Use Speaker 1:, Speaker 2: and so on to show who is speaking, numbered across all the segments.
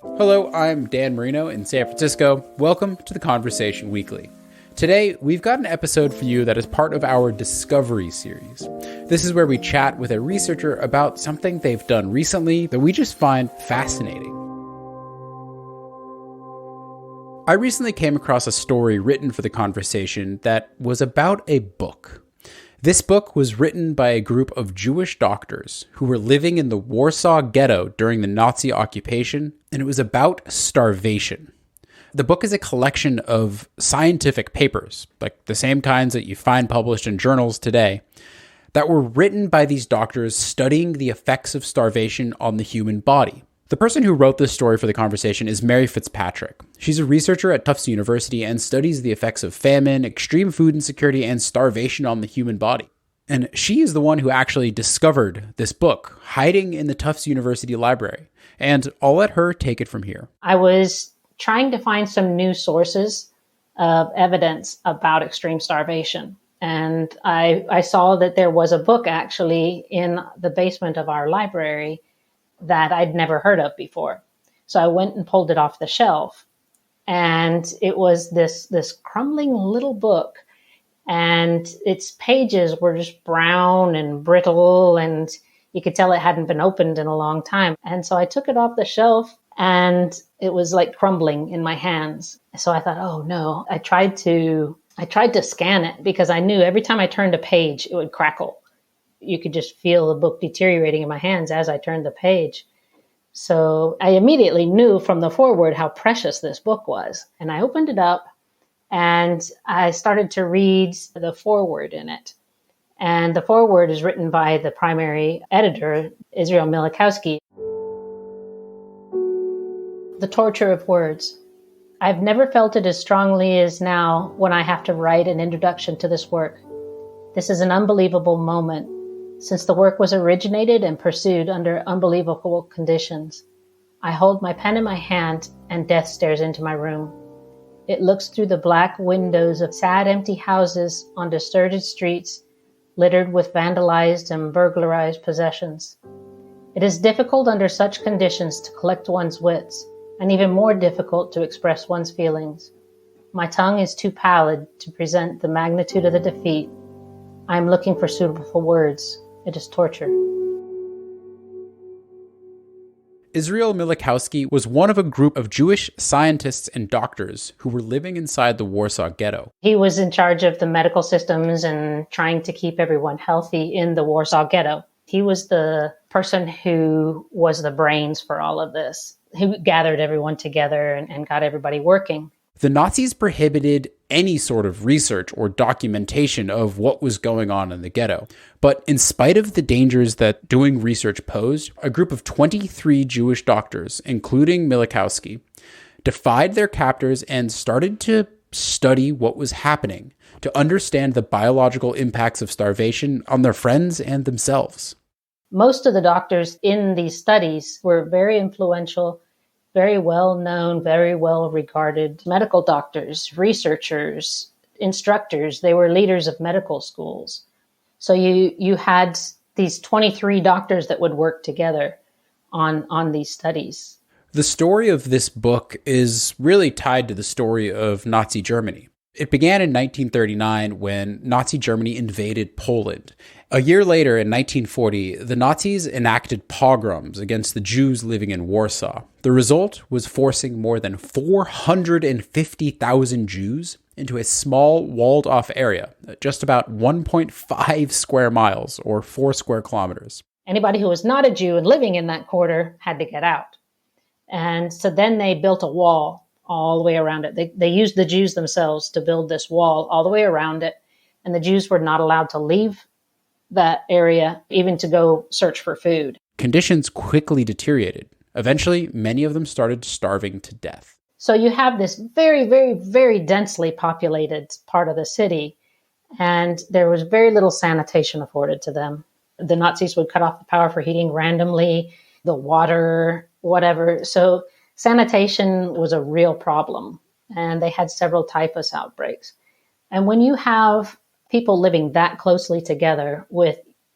Speaker 1: Hello, I'm Dan Merino in San Francisco. Welcome to the Conversation Weekly. Today, we've got an episode for you that is part of our Discovery series. This is where we chat with a researcher about something they've done recently that we just find fascinating. I recently came across a story written for the Conversation that was about a book. This book was written by a group of Jewish doctors who were living in the Warsaw Ghetto during the Nazi occupation, and it was about starvation. The book is a collection of scientific papers, like the same kinds that you find published in journals today, that were written by these doctors studying the effects of starvation on the human body. The person who wrote this story for the Conversation is Merry Fitzpatrick. She's a researcher at Tufts University and studies the effects of famine, extreme food insecurity, and starvation on the human body. And she is the one who actually discovered this book, hiding in the Tufts University library. And I'll let her take it from here.
Speaker 2: I was trying to find some new sources of evidence about extreme starvation. And I saw that there was a book actually in the basement of our library that I'd never heard of before. So I went and pulled it off the shelf. And it was this crumbling little book. And its pages were just brown and brittle, and you could tell it hadn't been opened in a long time. And so I took it off the shelf, and it was like crumbling in my hands. So I thought, oh no. I tried to scan it because I knew every time I turned a page, it would crackle. You could just feel the book deteriorating in my hands as I turned the page. So I immediately knew from the foreword how precious this book was. And I opened it up and I started to read the foreword in it. And the foreword is written by the primary editor, Israel Milikowski. The torture of words. I've never felt it as strongly as now when I have to write an introduction to this work. This is an unbelievable moment, since the work was originated and pursued under unbelievable conditions. I hold my pen in my hand and death stares into my room. It looks through the black windows of sad empty houses on deserted streets littered with vandalized and burglarized possessions. It is difficult under such conditions to collect one's wits, and even more difficult to express one's feelings. My tongue is too pallid to present the magnitude of the defeat. I am looking for suitable words. It is torture.
Speaker 1: Israel Milikowski was one of a group of Jewish scientists and doctors who were living inside the Warsaw Ghetto.
Speaker 2: He was in charge of the medical systems and trying to keep everyone healthy in the Warsaw Ghetto. He was the person who was the brains for all of this, who gathered everyone together and got everybody working.
Speaker 1: The Nazis prohibited any sort of research or documentation of what was going on in the ghetto. But in spite of the dangers that doing research posed, a group of 23 Jewish doctors, including Milikowski, defied their captors and started to study what was happening, to understand the biological impacts of starvation on their friends and themselves.
Speaker 2: Most of the doctors in these studies were very influential, very well-known, very well-regarded medical doctors, researchers, instructors. They were leaders of medical schools. So you had these 23 doctors that would work together on these studies.
Speaker 1: The story of this book is really tied to the story of Nazi Germany. It began in 1939 when Nazi Germany invaded Poland. A year later, in 1940, the Nazis enacted pogroms against the Jews living in Warsaw. The result was forcing more than 450,000 Jews into a small walled-off area, just about 1.5 square miles, or 4 square kilometers.
Speaker 2: Anybody who was not a Jew and living in that quarter had to get out. And so then they built a wall all the way around it. They used the Jews themselves to build this wall all the way around it. And the Jews were not allowed to leave that area, even to go search for food.
Speaker 1: Conditions quickly deteriorated. Eventually, many of them started starving to death.
Speaker 2: So you have this very, very, very densely populated part of the city, and there was very little sanitation afforded to them. The Nazis would cut off the power for heating randomly, the water, whatever. So sanitation was a real problem, and they had several typhus outbreaks. And when you have people living that closely together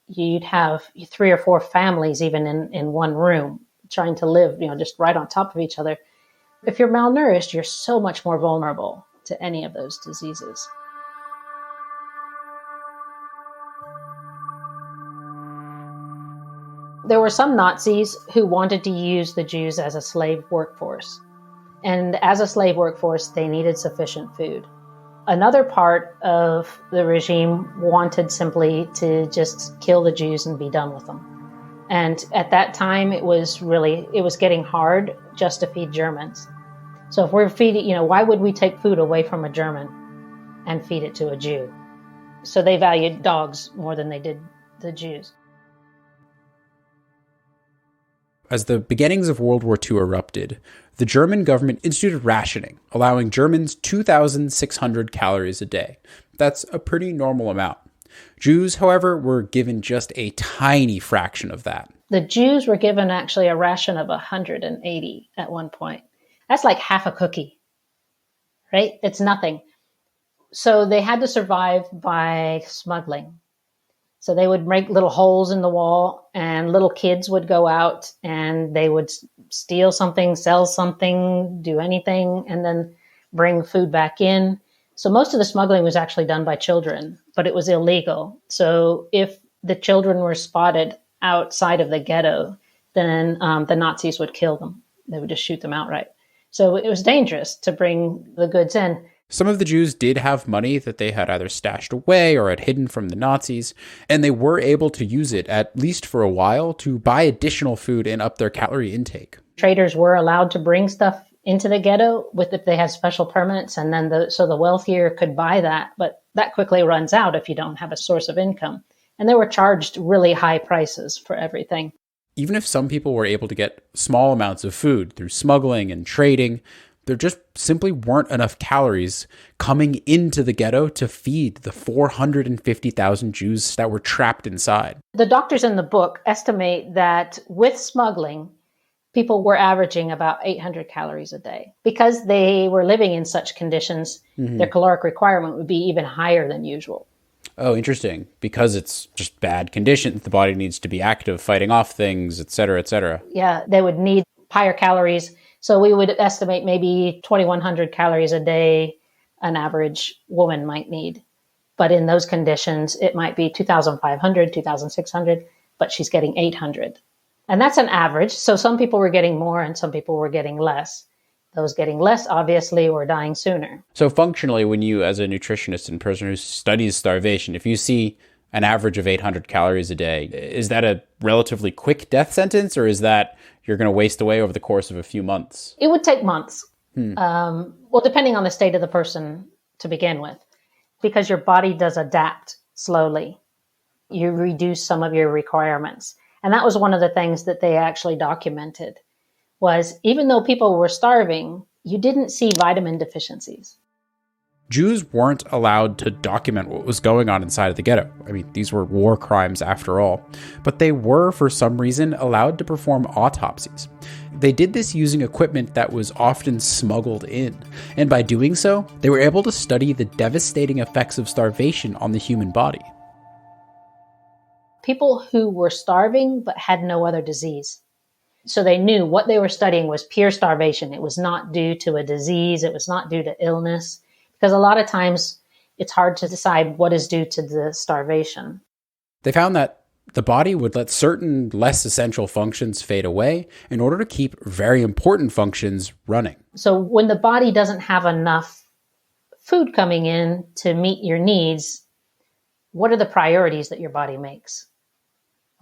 Speaker 2: you'd have 3 or 4 families even in one room. trying to live, just right on top of each other. If you're malnourished, you're so much more vulnerable to any of those diseases. There were some Nazis who wanted to use the Jews as a slave workforce. And as a slave workforce, they needed sufficient food. Another part of the regime wanted simply to just kill the Jews and be done with them. And at that time, it was getting hard just to feed Germans. So if we're feeding, why would we take food away from a German and feed it to a Jew? So they valued dogs more than they did the Jews.
Speaker 1: As the beginnings of World War II erupted, the German government instituted rationing, allowing Germans 2,600 calories a day. That's a pretty normal amount. Jews, however, were given just a tiny fraction of that.
Speaker 2: The Jews were given actually a ration of 180 at one point. That's like half a cookie, right? It's nothing. So they had to survive by smuggling. So they would make little holes in the wall, and little kids would go out and they would steal something, sell something, do anything, and then bring food back in. So most of the smuggling was actually done by children, but it was illegal. So if the children were spotted outside of the ghetto, then the Nazis would kill them. They would just shoot them outright. So it was dangerous to bring the goods in.
Speaker 1: Some of the Jews did have money that they had either stashed away or had hidden from the Nazis, and they were able to use it, at least for a while, to buy additional food and up their calorie intake.
Speaker 2: Traders were allowed to bring stuff into the ghetto if they had special permits, and then so the wealthier could buy that, but that quickly runs out if you don't have a source of income. And they were charged really high prices for everything.
Speaker 1: Even if some people were able to get small amounts of food through smuggling and trading, there just simply weren't enough calories coming into the ghetto to feed the 450,000 Jews that were trapped inside.
Speaker 2: The doctors in the book estimate that with smuggling, people were averaging about 800 calories a day. Because they were living in such conditions, their caloric requirement would be even higher than usual.
Speaker 1: Oh, interesting. Because it's just bad conditions, the body needs to be active, fighting off things, et cetera, et cetera.
Speaker 2: Yeah, they would need higher calories. So we would estimate maybe 2,100 calories a day an average woman might need. But in those conditions, it might be 2,500, 2,600, but she's getting 800. And that's an average. So some people were getting more and some people were getting less. Those getting less, obviously, were dying sooner.
Speaker 1: So functionally, when you, as a nutritionist and person who studies starvation, if you see an average of 800 calories a day, is that a relatively quick death sentence, or is that you're going to waste away over the course of a few months?
Speaker 2: It would take months. Well, depending on the state of the person to begin with, because your body does adapt slowly. You reduce some of your requirements. And that was one of the things that they actually documented, was even though people were starving, you didn't see vitamin deficiencies.
Speaker 1: Jews weren't allowed to document what was going on inside of the ghetto. I mean, these were war crimes after all. But they were, for some reason, allowed to perform autopsies. They did this using equipment that was often smuggled in. And by doing so, they were able to study the devastating effects of starvation on the human body.
Speaker 2: People who were starving but had no other disease. So they knew what they were studying was pure starvation. It was not due to a disease. It was not due to illness. Because a lot of times it's hard to decide what is due to the starvation.
Speaker 1: They found that the body would let certain less essential functions fade away in order to keep very important functions running.
Speaker 2: So when the body doesn't have enough food coming in to meet your needs, what are the priorities that your body makes?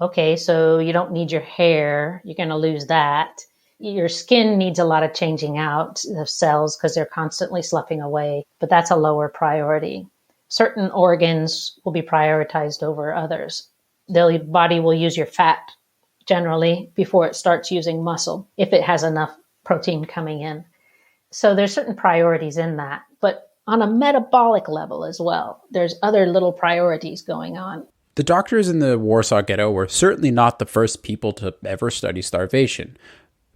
Speaker 2: Okay, so you don't need your hair. You're going to lose that. Your skin needs a lot of changing out of cells because they're constantly sloughing away, but that's a lower priority. Certain organs will be prioritized over others. The body will use your fat generally before it starts using muscle if it has enough protein coming in. So there's certain priorities in that, but on a metabolic level as well, there's other little priorities going on.
Speaker 1: The doctors in the Warsaw Ghetto were certainly not the first people to ever study starvation.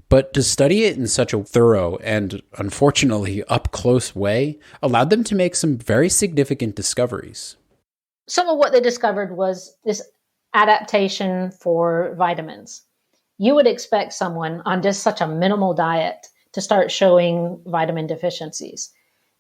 Speaker 1: But to study it in such a thorough and, unfortunately, up-close way allowed them to make some very significant discoveries.
Speaker 2: Some of what they discovered was this adaptation for vitamins. you would expect someone on just such a minimal diet to start showing vitamin deficiencies.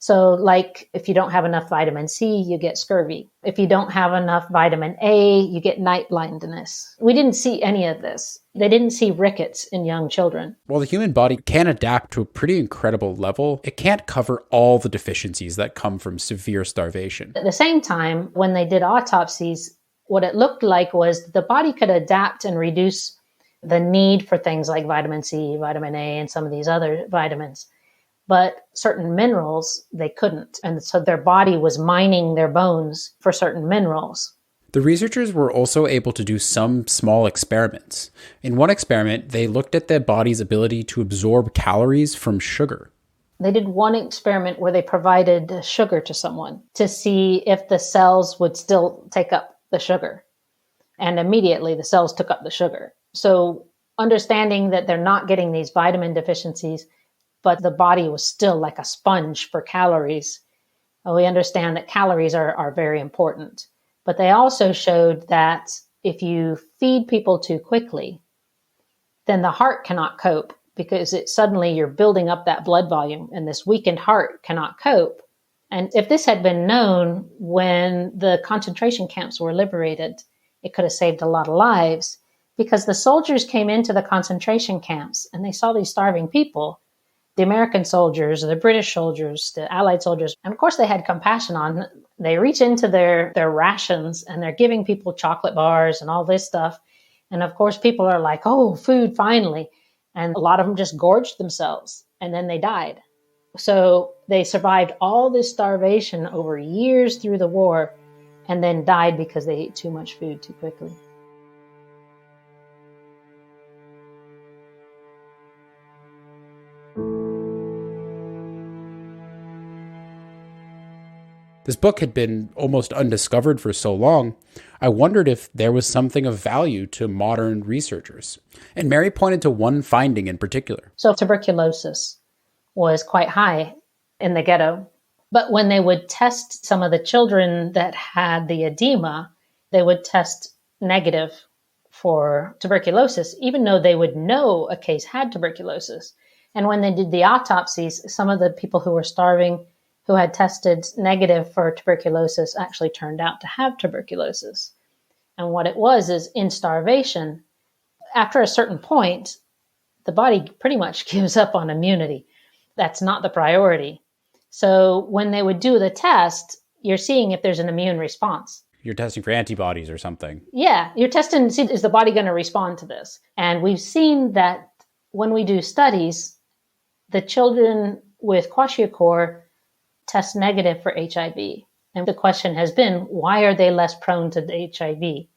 Speaker 2: So like if you don't have enough vitamin C, you get scurvy. If you don't have enough vitamin A, you get night blindness. We didn't see any of this. They didn't see rickets in young children.
Speaker 1: While the human body can adapt to a pretty incredible level, it can't cover all the deficiencies that come from severe starvation.
Speaker 2: At the same time, when they did autopsies, what it looked like was the body could adapt and reduce the need for things like vitamin C, vitamin A, and some of these other vitamins. But certain minerals, they couldn't. And so their body was mining their bones for certain minerals.
Speaker 1: The researchers were also able to do some small experiments. In one experiment, they looked at their body's ability to absorb calories from sugar.
Speaker 2: They did one experiment where they provided sugar to someone to see if the cells would still take up the sugar. And immediately the cells took up the sugar. So understanding that they're not getting these vitamin deficiencies, but the body was still like a sponge for calories. We understand that calories are very important. But they also showed that if you feed people too quickly, then the heart cannot cope because suddenly you're building up that blood volume and this weakened heart cannot cope. And if this had been known when the concentration camps were liberated, it could have saved a lot of lives because the soldiers came into the concentration camps and they saw these starving people. The American soldiers, the British soldiers, the Allied soldiers, and of course they had compassion on. They reach into their rations and they're giving people chocolate bars and all this stuff. And of course people are like, oh, food, finally. And a lot of them just gorged themselves and then they died. So they survived all this starvation over years through the war and then died because they ate too much food too quickly.
Speaker 1: This book had been almost undiscovered for so long, I wondered if there was something of value to modern researchers. And Mary pointed to one finding in particular.
Speaker 2: So tuberculosis was quite high in the ghetto. But when they would test some of the children that had the edema, they would test negative for tuberculosis, even though they would know a case had tuberculosis. And when they did the autopsies, some of the people who were starving who had tested negative for tuberculosis actually turned out to have tuberculosis. And what it was is in starvation, after a certain point, the body pretty much gives up on immunity. That's not the priority. So when they would do the test, you're seeing if there's an immune response.
Speaker 1: You're testing for antibodies or something.
Speaker 2: Yeah, you're testing to see, is the body going to respond to this? And we've seen that when we do studies, the children with kwashiorkor test negative for HIV. And the question has been, why are they less prone to the HIV?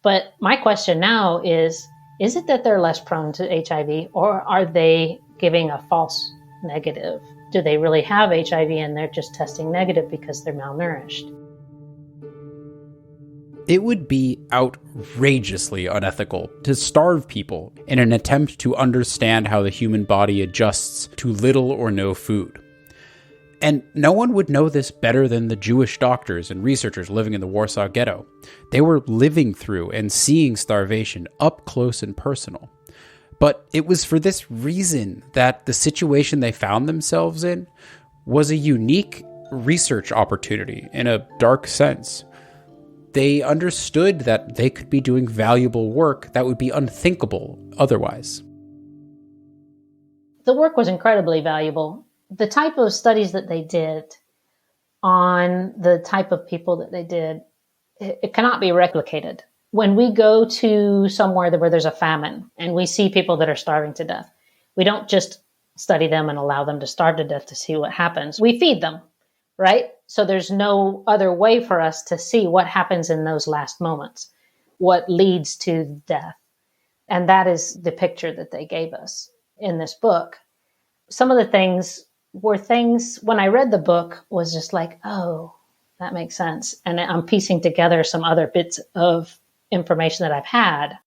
Speaker 2: But my question now is it that they're less prone to HIV or are they giving a false negative? Do they really have HIV and they're just testing negative because they're malnourished?
Speaker 1: It would be outrageously unethical to starve people in an attempt to understand how the human body adjusts to little or no food. And no one would know this better than the Jewish doctors and researchers living in the Warsaw Ghetto. They were living through and seeing starvation up close and personal. But it was for this reason that the situation they found themselves in was a unique research opportunity in a dark sense. They understood that they could be doing valuable work that would be unthinkable otherwise.
Speaker 2: The work was incredibly valuable. The type of studies that they did on the type of people that they did, it cannot be replicated. When we go to somewhere where there's a famine and we see people that are starving to death, we don't just study them and allow them to starve to death to see what happens. We feed them, right? So there's no other way for us to see what happens in those last moments, what leads to death. And that is the picture that they gave us in this book. Some of the things were things, when I read the book, was just like, oh, that makes sense. And I'm piecing together some other bits of information that I've had.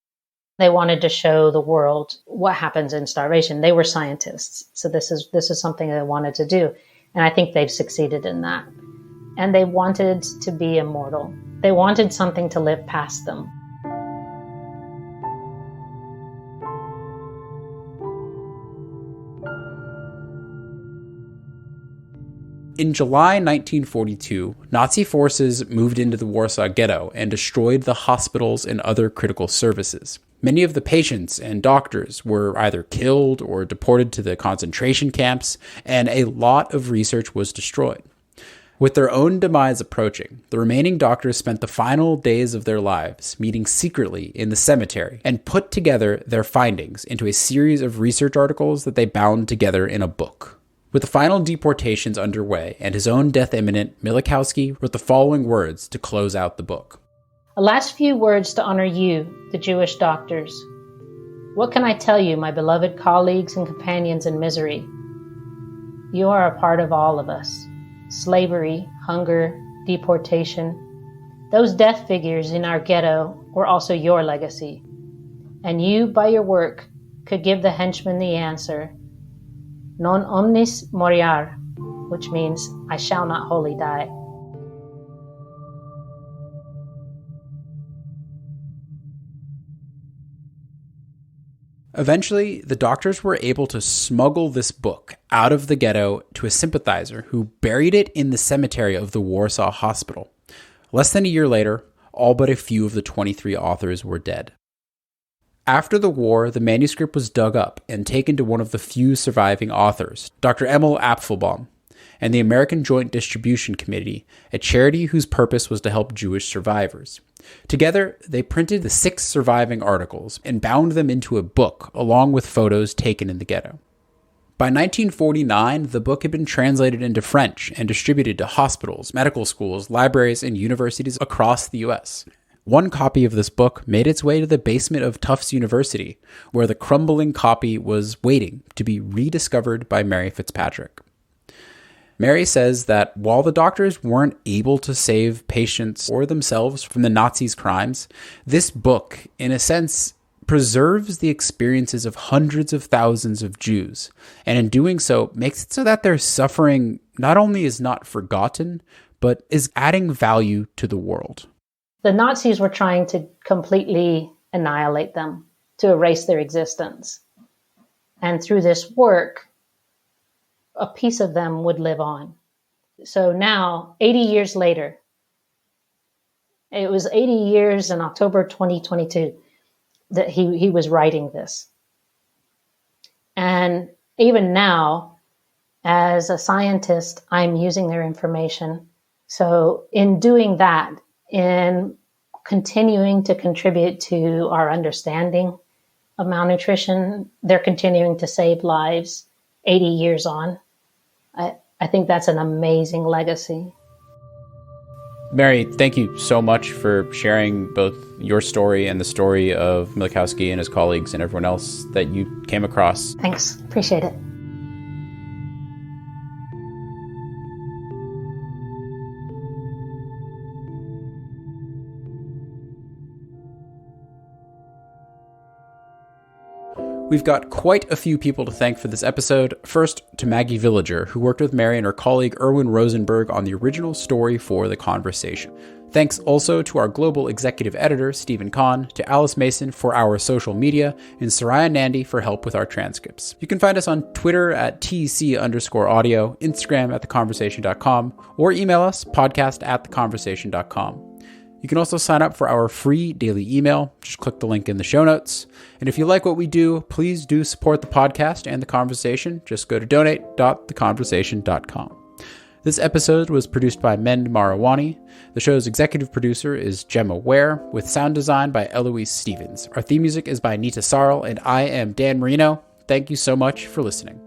Speaker 2: They wanted to show the world what happens in starvation. They were scientists. So this is something they wanted to do. And I think they've succeeded in that. And they wanted to be immortal. They wanted something to live past them.
Speaker 1: In July 1942, Nazi forces moved into the Warsaw Ghetto and destroyed the hospitals and other critical services. Many of the patients and doctors were either killed or deported to the concentration camps, and a lot of research was destroyed. With their own demise approaching, the remaining doctors spent the final days of their lives meeting secretly in the cemetery and put together their findings into a series of research articles that they bound together in a book. With the final deportations underway and his own death imminent, Milikowski wrote the following words to close out the book.
Speaker 2: A last few words to honor you, the Jewish doctors. What can I tell you, my beloved colleagues and companions in misery? You are a part of all of us. Slavery, hunger, deportation. Those death figures in our ghetto were also your legacy. And you, by your work, could give the henchmen the answer, non omnis moriar, which means, I shall not wholly die.
Speaker 1: Eventually, the doctors were able to smuggle this book out of the ghetto to a sympathizer who buried it in the cemetery of the Warsaw Hospital. Less than a year later, all but a few of the 23 authors were dead. After the war, the manuscript was dug up and taken to one of the few surviving authors, Dr. Emil Apfelbaum, and the American Joint Distribution Committee, a charity whose purpose was to help Jewish survivors. Together, they printed the 6 surviving articles and bound them into a book, along with photos taken in the ghetto. By 1949, the book had been translated into French and distributed to hospitals, medical schools, libraries, and universities across the U.S. One copy of this book made its way to the basement of Tufts University, where the crumbling copy was waiting to be rediscovered by Merry Fitzpatrick. Merry says that while the doctors weren't able to save patients or themselves from the Nazis' crimes, this book, in a sense, preserves the experiences of hundreds of thousands of Jews, and in doing so, makes it so that their suffering not only is not forgotten, but is adding value to the world.
Speaker 2: The Nazis were trying to completely annihilate them, to erase their existence. And through this work, a piece of them would live on. So now, 80 years later, it was 80 years in October 2022 that he was writing this. And even now, as a scientist, I'm using their information. So in doing that, in continuing to contribute to our understanding of malnutrition, they're continuing to save lives 80 years on. I think that's an amazing legacy.
Speaker 1: Merry, thank you so much for sharing both your story and the story of Milikowski and his colleagues and everyone else that you came across.
Speaker 2: Thanks. Appreciate it.
Speaker 1: We've got quite a few people to thank for this episode. First, to Maggie Villager, who worked with Merry and her colleague Erwin Rosenberg on the original story for The Conversation. Thanks also to our global executive editor, Stephen Kahn, to Alice Mason for our social media, and Soraya Nandi for help with our transcripts. You can find us on Twitter at TC_audio, Instagram at theconversation.com, or email us podcast@theconversation.com. You can also sign up for our free daily email. Just click the link in the show notes. And if you like what we do, please do support the podcast and The Conversation. Just go to donate.theconversation.com. This episode was produced by Mend Mariwany. The show's executive producer is Gemma Ware, with sound design by Eloise Stevens. Our theme music is by Neeta Sarl, and I am Dan Merino. Thank you so much for listening.